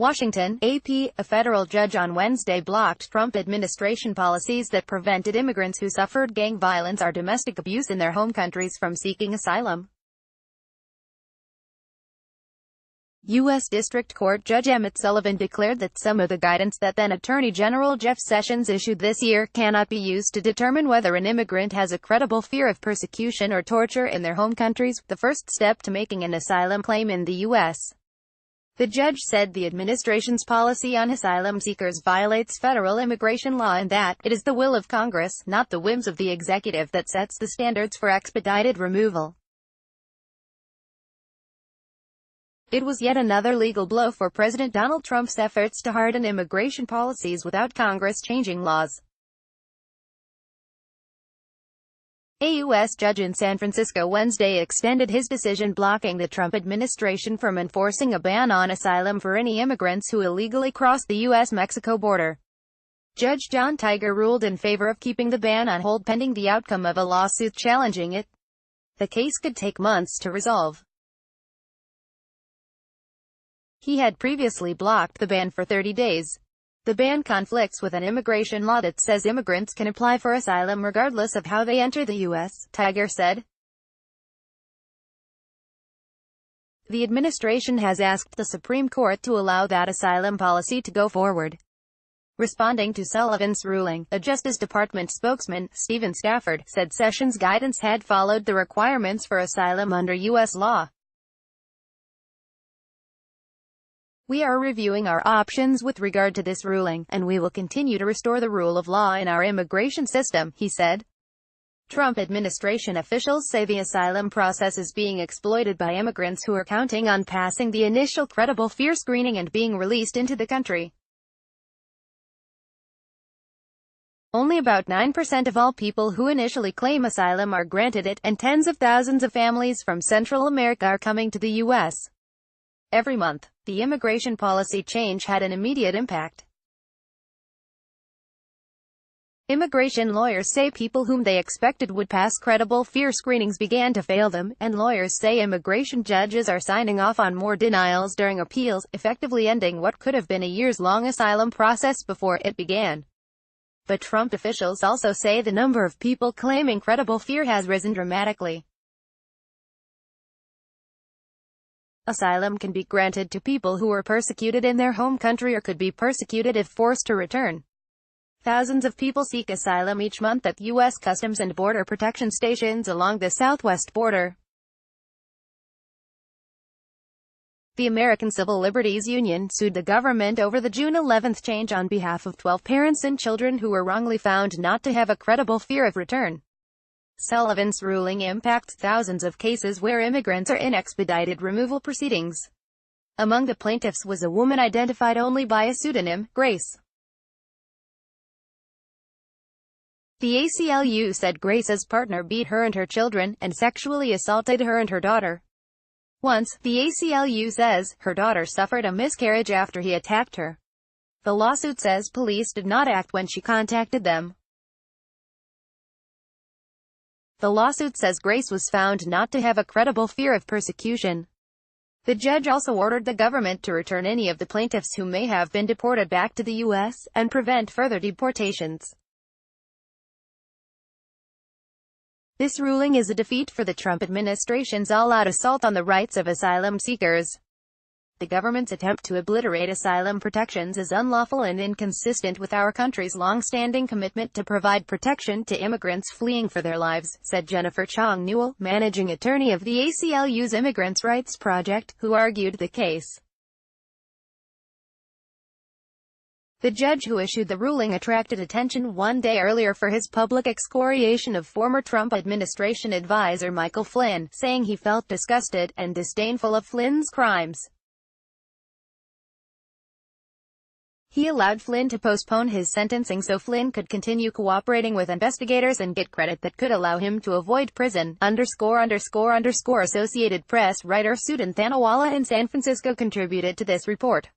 Washington, AP, a federal judge on Wednesday blocked Trump administration policies that prevented immigrants who suffered gang violence or domestic abuse in their home countries from seeking asylum. U.S. District Court Judge Emmett Sullivan declared that some of the guidance that then Attorney General Jeff Sessions issued this year cannot be used to determine whether an immigrant has a credible fear of persecution or torture in their home countries, the first step to making an asylum claim in the U.S. The judge said the administration's policy on asylum seekers violates federal immigration law and that it is the will of Congress, not the whims of the executive, that sets the standards for expedited removal. It was yet another legal blow for President Donald Trump's efforts to harden immigration policies without Congress changing laws. A U.S. judge in San Francisco Wednesday extended his decision blocking the Trump administration from enforcing a ban on asylum for any immigrants who illegally cross the U.S.-Mexico border. Judge John Tiger ruled in favor of keeping the ban on hold pending the outcome of a lawsuit challenging it. The case could take months to resolve. He had previously blocked the ban for 30 days. The ban conflicts with an immigration law that says immigrants can apply for asylum regardless of how they enter the U.S., Tiger said. The administration has asked the Supreme Court to allow that asylum policy to go forward. Responding to Sullivan's ruling, a Justice Department spokesman, Stephen Stafford, said Sessions' guidance had followed the requirements for asylum under U.S. law. We are reviewing our options with regard to this ruling, and we will continue to restore the rule of law in our immigration system, he said. Trump administration officials say the asylum process is being exploited by immigrants who are counting on passing the initial credible fear screening and being released into the country. Only about 9% of all people who initially claim asylum are granted it, and tens of thousands of families from Central America are coming to the U.S. every month. The immigration policy change had an immediate impact. Immigration lawyers say people whom they expected would pass credible fear screenings began to fail them, and lawyers say immigration judges are signing off on more denials during appeals, effectively ending what could have been a years-long asylum process before it began. But Trump officials also say the number of people claiming credible fear has risen dramatically. Asylum can be granted to people who were persecuted in their home country or could be persecuted if forced to return. Thousands of people seek asylum each month at U.S. Customs and Border Protection stations along the southwest border. The American Civil Liberties Union sued the government over the June 11 change on behalf of 12 parents and children who were wrongly found not to have a credible fear of return. Sullivan's ruling impacts thousands of cases where immigrants are in expedited removal proceedings. Among the plaintiffs was a woman identified only by a pseudonym, Grace. The ACLU said Grace's partner beat her and her children, and sexually assaulted her and her daughter. Once, the ACLU says, her daughter suffered a miscarriage after he attacked her. The lawsuit says police did not act when she contacted them. The lawsuit says Grace was found not to have a credible fear of persecution. The judge also ordered the government to return any of the plaintiffs who may have been deported back to the U.S., and prevent further deportations. This ruling is a defeat for the Trump administration's all-out assault on the rights of asylum seekers. The government's attempt to obliterate asylum protections is unlawful and inconsistent with our country's long-standing commitment to provide protection to immigrants fleeing for their lives, said Jennifer Chong Newell, managing attorney of the ACLU's Immigrants' Rights Project, who argued the case. The judge who issued the ruling attracted attention one day earlier for his public excoriation of former Trump administration advisor Michael Flynn, saying he felt disgusted and disdainful of Flynn's crimes. He allowed Flynn to postpone his sentencing so Flynn could continue cooperating with investigators and get credit that could allow him to avoid prison. Associated Press writer Sudan Thanawala in San Francisco contributed to this report.